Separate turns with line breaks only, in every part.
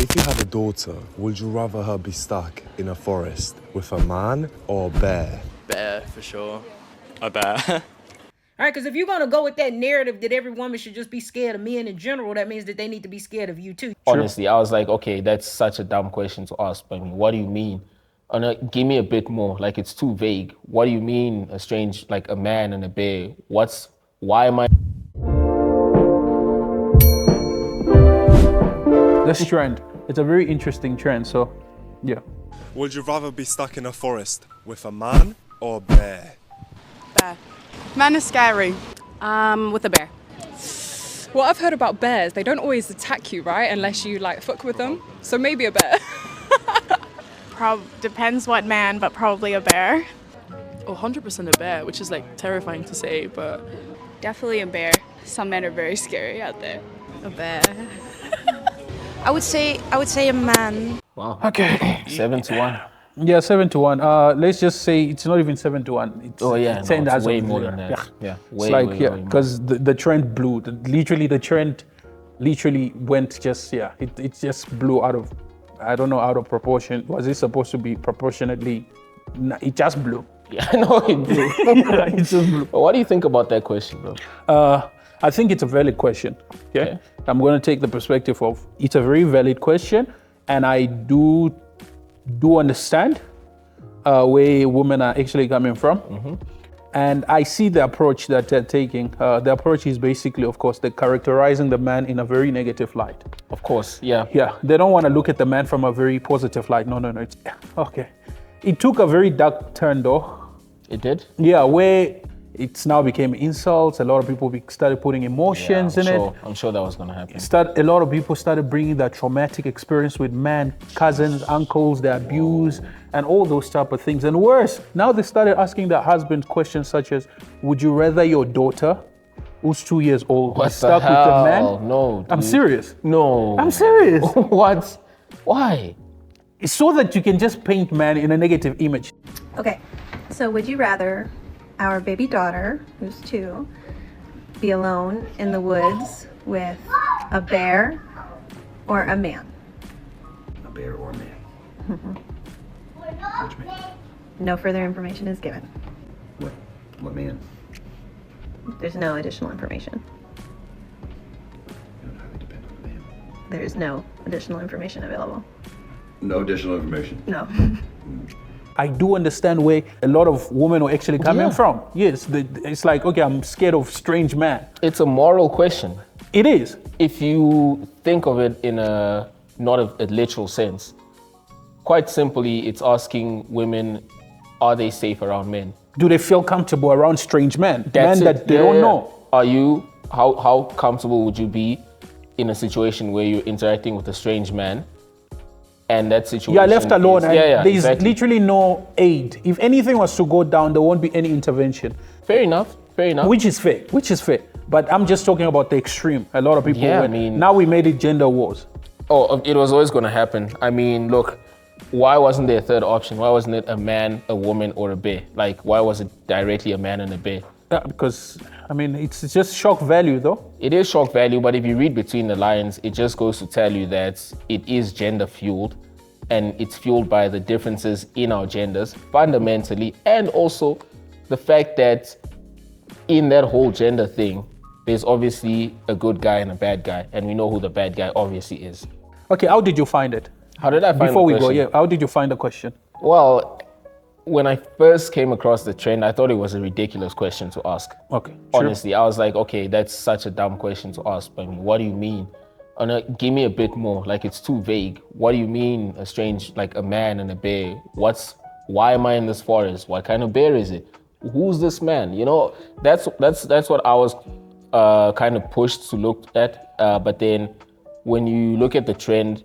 If you had a daughter, would you rather her be stuck in a forest with a man or a bear?
Bear, for sure. A bear.
All right, because if you're going to go with that narrative that every woman should just be scared of men in general, that means that they need to be scared of you too.
Honestly, I was like, okay, that's such a dumb question to ask. I mean, what do you mean? Give me a bit more. Like, it's too vague. What do you mean a strange, like a man and a bear? Why am I?
This trend, it's a very interesting trend, so yeah.
Would you rather be stuck in a forest with a man or a bear?
Bear. Man is scary.
With a bear.
Well, I've heard about bears. They don't always attack you, right? Unless you like fuck with them. So maybe a bear.
Depends what man, but probably a bear.
Oh, 100% a bear, which is like terrifying to say, but
Definitely a bear. Some men are very scary out there.
a bear.
I would say a man.
Wow.
Okay.
7-1.
Yeah, 7-1. Let's just say it's not even 7-1. It's,
It's
as
way
of
more
there.
than that.
Yeah.
Way,
It's like,
way,
yeah,
way more.
because the trend blew. The trend literally went just, yeah, it just blew out of, I don't know, out of proportion. Was it supposed to be proportionately? It just blew.
Yeah, I know it blew.
It just blew.
But what do you think about that question, bro?
I think it's a valid question. Okay? I'm going to take the perspective of it's a very valid question, and I do understand where women are actually coming from.
Mm-hmm.
And I see the approach that they're taking. The approach is basically, of course, they're characterizing the man in a very negative light.
Of course, yeah.
Yeah, they don't want to look at the man from a very positive light. No. It's, okay. It took a very dark turn, though.
It did?
Yeah, where it's now became insults. A lot of people started putting emotions in it.
I'm sure that was going to happen.
A lot of people started bringing that traumatic experience with men, cousins, uncles, the abuse, and all those type of things. And worse, now they started asking their husbands questions such as, would you rather your daughter, who's 2 years old, be stuck with a man?
No,
I'm serious.
No.
I'm serious.
What? Why?
It's so that you can just paint man in a negative image.
Okay, so would you rather our baby daughter, who's 2, be alone in the woods with a bear or a man?
A bear or a man? Which man?
No further information is given.
What man?
There's no additional information.
It would highly depend on the man.
There's no additional information available.
No additional information.
No.
I do understand where a lot of women are actually coming from. Yes, it's like, okay, I'm scared of strange man.
It's a moral question.
It is.
If you think of it in not a literal sense, quite simply, it's asking women, are they safe around men?
Do they feel comfortable around strange men?
That's
Men
it.
that they don't know.
How comfortable would you be in a situation where you're interacting with a strange man? And that situation.
You are left alone, and there's
exactly.
literally no aid. If anything was to go down, there won't be any intervention.
Fair enough.
Which is fair. But I'm just talking about the extreme. A lot of people.
Yeah, I mean,
now we made it gender wars.
Oh, it was always going to happen. I mean, look, why wasn't there a third option? Why wasn't it a man, a woman, or a bear? Like, why was it directly a man and a bear?
Yeah, because, I mean, it's just shock value, though.
It is shock value, but if you read between the lines, it just goes to tell you that it is gender fueled, and it's fueled by the differences in our genders fundamentally, and also the fact that in that whole gender thing, there's obviously a good guy and a bad guy, and we know who the bad guy obviously is.
Okay, how did you find it?
How did I find
Before
the
we
question?
go, how did you find the question?
Well, when I first came across the trend, I thought it was a ridiculous question to ask.
Okay.
Honestly, I was like, okay, that's such a dumb question to ask. I mean, what do you mean? Give me a bit more. Like, it's too vague. What do you mean a strange, like a man and a bear? Why am I in this forest? What kind of bear is it? Who's this man? You know, that's what I was kind of pushed to look at. But then when you look at the trend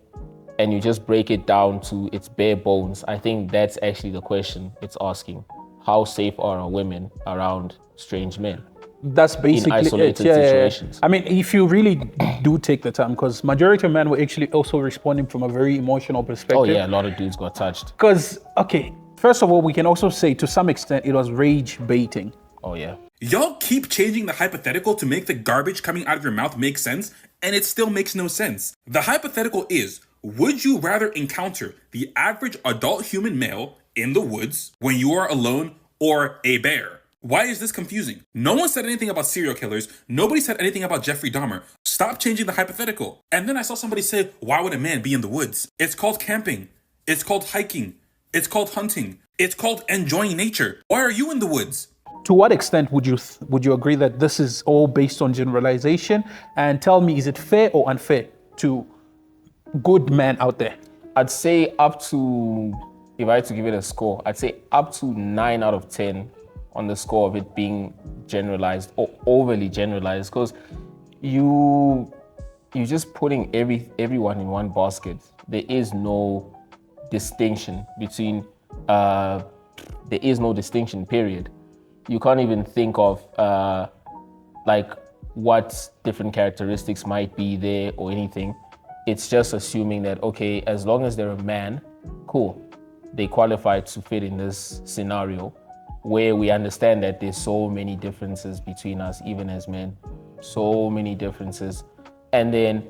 and you just break it down to its bare bones, I think that's actually the question it's asking. How safe are our women around strange men?
That's basically
in isolated situations.
I mean, if you really do take the time, because majority of men were actually also responding from a very emotional perspective.
Oh yeah, a lot of dudes got touched.
Because, okay, first of all, we can also say to some extent it was rage baiting.
Oh yeah.
Y'all keep changing the hypothetical to make the garbage coming out of your mouth make sense, and it still makes no sense. The hypothetical is, Would you rather encounter the average adult human male in the woods when you are alone or a bear? Why is this confusing? No one said anything about serial killers. Nobody said anything about Jeffrey Dahmer. Stop changing the hypothetical. And then I saw somebody say, why would a man be in the woods? It's called camping. It's called hiking. It's called hunting. It's called enjoying nature. Why are you in the woods?
To what extent would you agree that this is all based on generalization? And tell me, is it fair or unfair to good men out there?
I'd say up to, if I had to give it a score, I'd say up to 9 out of 10 on the score of it being generalized or overly generalized, because you're just putting everyone in one basket. There is no distinction between, there is no distinction, period. You can't even think of like what different characteristics might be there or anything. It's just assuming that, okay, as long as they're a man, cool, they qualify to fit in this scenario, where we understand that there's so many differences between us, even as men, so many differences. And then,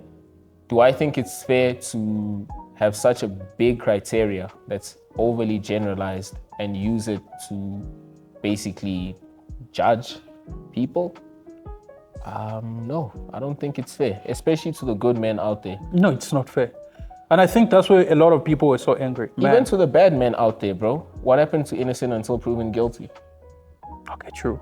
do I think it's fair to have such a big criteria that's overly generalized and use it to basically judge people? No, I don't think it's fair, especially to the good men out there.
No, it's not fair. And I think that's why a lot of people were so angry.
Even to the bad men out there, bro. What happened to innocent until proven guilty?
Okay, true.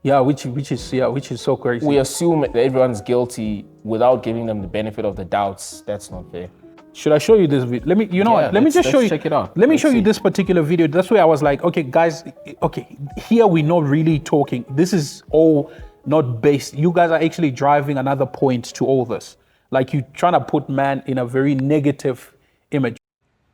Yeah, which is so crazy.
We assume that everyone's guilty without giving them the benefit of the doubts. That's not fair.
Should I show you this video? Let me just show you.
Check it out.
Let me show you this particular video. That's where I was like, okay, guys, okay, here we're not really talking. This is all not based. You guys are actually driving another point to all this. Like, you trying to put man in a very negative image.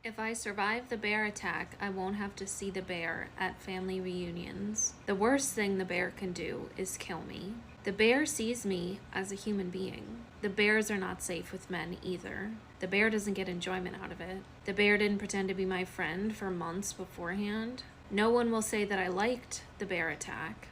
If I survive the bear attack, I won't have to see the bear at family reunions. The worst thing the bear can do is kill me. The bear sees me as a human being. The bears are not safe with men either. The bear doesn't get enjoyment out of it. The bear didn't pretend to be my friend for months beforehand. No one will say that I liked the bear attack.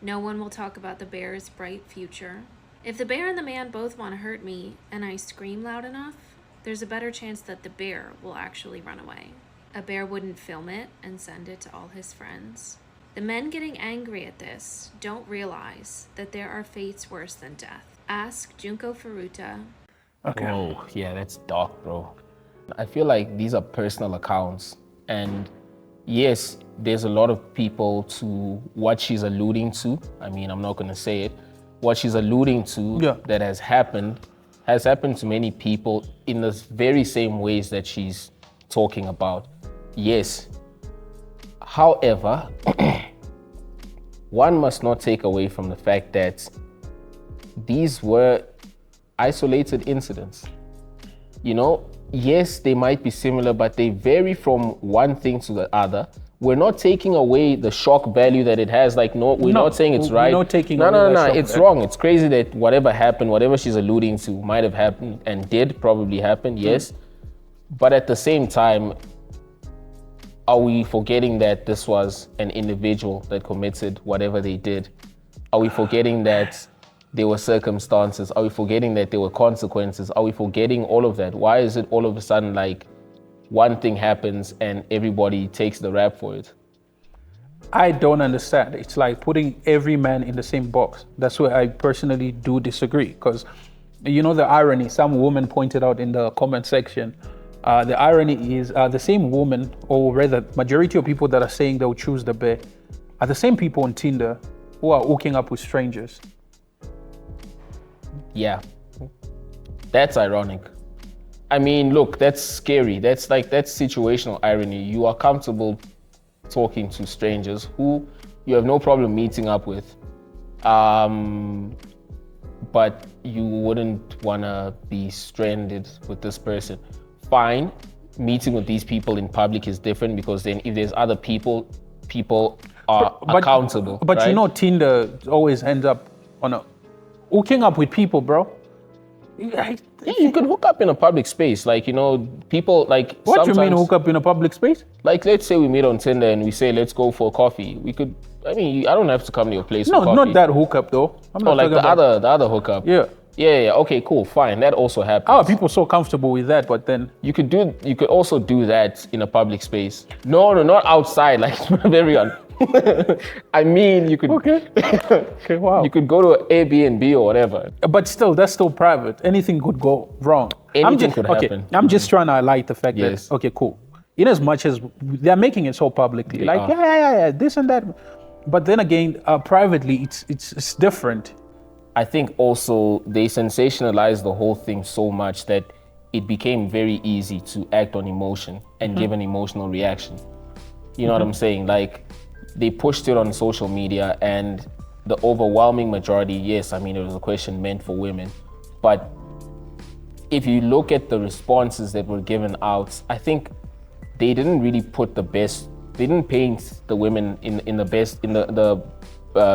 No one will talk about the bear's bright future. If the bear and the man both want to hurt me and I scream loud enough, there's a better chance that the bear will actually run away. A bear wouldn't film it and send it to all his friends. The men getting angry at this don't realize that there are fates worse than death. Ask Junko Furuta.
Okay.
Oh, yeah, that's dark, bro. I feel like these are personal accounts, and yes, there's a lot of people to what she's alluding to. I mean, I'm not gonna say it. What she's alluding to that has happened to many people in the very same ways that she's talking about. Yes. However, one must not take away from the fact that these were isolated incidents. You know, yes, they might be similar, but they vary from one thing to the other. We're not taking away the shock value that it has. Like, no, we're not saying it's right.
We're not taking
No, it's wrong. It's crazy that whatever happened, whatever she's alluding to might have happened and did probably happen, yes. But at the same time, are we forgetting that this was an individual that committed whatever they did? Are we forgetting that there were circumstances? Are we forgetting that there were consequences? Are we forgetting all of that? Why is it all of a sudden like one thing happens and everybody takes the rap for it?
I don't understand. It's like putting every man in the same box. That's where I personally do disagree. Because, you know, the irony, some woman pointed out in the comment section, the irony is the same woman, or rather majority of people that are saying they'll choose the bear, are the same people on Tinder who are hooking up with strangers.
Yeah, that's ironic. I mean, look, that's scary. That's situational irony. You are comfortable talking to strangers who you have no problem meeting up with, but you wouldn't wanna be stranded with this person. Fine, meeting with these people in public is different, because then if there's other people are accountable.
But
right?
You know, Tinder always ends up on hooking up with people, bro.
Yeah, you could hook up in a public space, like, you know, people like.
What do you mean hook up in a public space?
Like, let's say we meet on Tinder and we say let's go for coffee. We could. I mean, I don't have to come to your place.
No,
for coffee.
not that hookup though. I'm not
like
talking
the other hookup.
Yeah.
Yeah, okay, cool, fine. That also happens.
How are people so comfortable with that? But then
you could also do that in a public space. No, not outside, like very on. I mean, you could.
Okay. Okay. Wow.
You could go to an Airbnb or whatever.
But still, that's still private. Anything could go wrong.
Anything could happen.
I'm just trying to highlight the fact
Yes.
that, okay, cool. In as much as they're making it so publicly,
They
like,
are.
yeah, this and that. But then again, privately, it's different.
I think also they sensationalized the whole thing so much that it became very easy to act on emotion and give an emotional reaction. You know what I'm saying? Like, they pushed it on social media, and the overwhelming majority, yes, I mean, it was a question meant for women. But if you look at the responses that were given out, I think they didn't really put the best, they didn't paint the women in the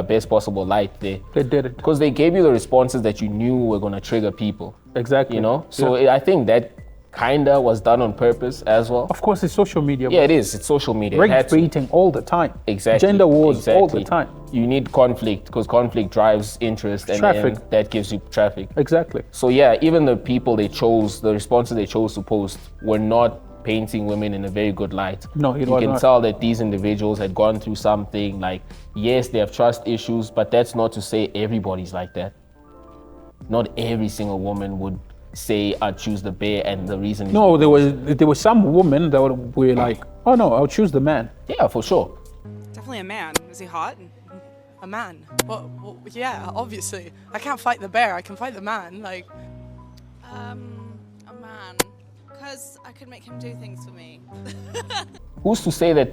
best possible light there.
They did it.
Because they gave you the responses that you knew were going to trigger people.
Exactly.
You know? So I think that kinda was done on purpose as well.
Of course, it's social media.
Yeah, it is. It's social media. It had to.
Baiting all the time.
Exactly.
Gender wars all the
Exactly.
time.
You need conflict because conflict drives interest and
Traffic.
that gives you traffic.
Exactly.
So yeah, even the people they chose, the responses they chose to post were not painting women in a very good light.
No, it
you
was
can
not.
tell that these individuals had gone through something. Like, yes, they have trust issues, but that's not to say everybody's like that. Not every single woman would say I'd choose the bear, and the reason is
No, there was some women that were like, oh no, I'll choose the man.
yeah, for sure.
Definitely a man. Is he hot? A man. Well, yeah, obviously. I can't fight the bear. I can fight the man. Like,
a man, because I could make him do things for me.
Who's to say that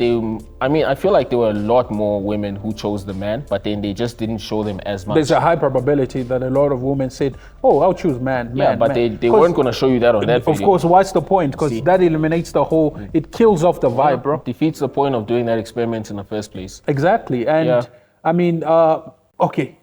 I feel like there were a lot more women who chose the man, but then they just didn't show them as much.
There's a high probability that a lot of women said, oh, I'll choose man.
Yeah, but they weren't going to show you that on that video.
Of course, what's the point? Because that eliminates the whole, it kills off the vibe, bro.
Defeats the point of doing that experiment in the first place.
Exactly. And
Yeah.
I mean, okay,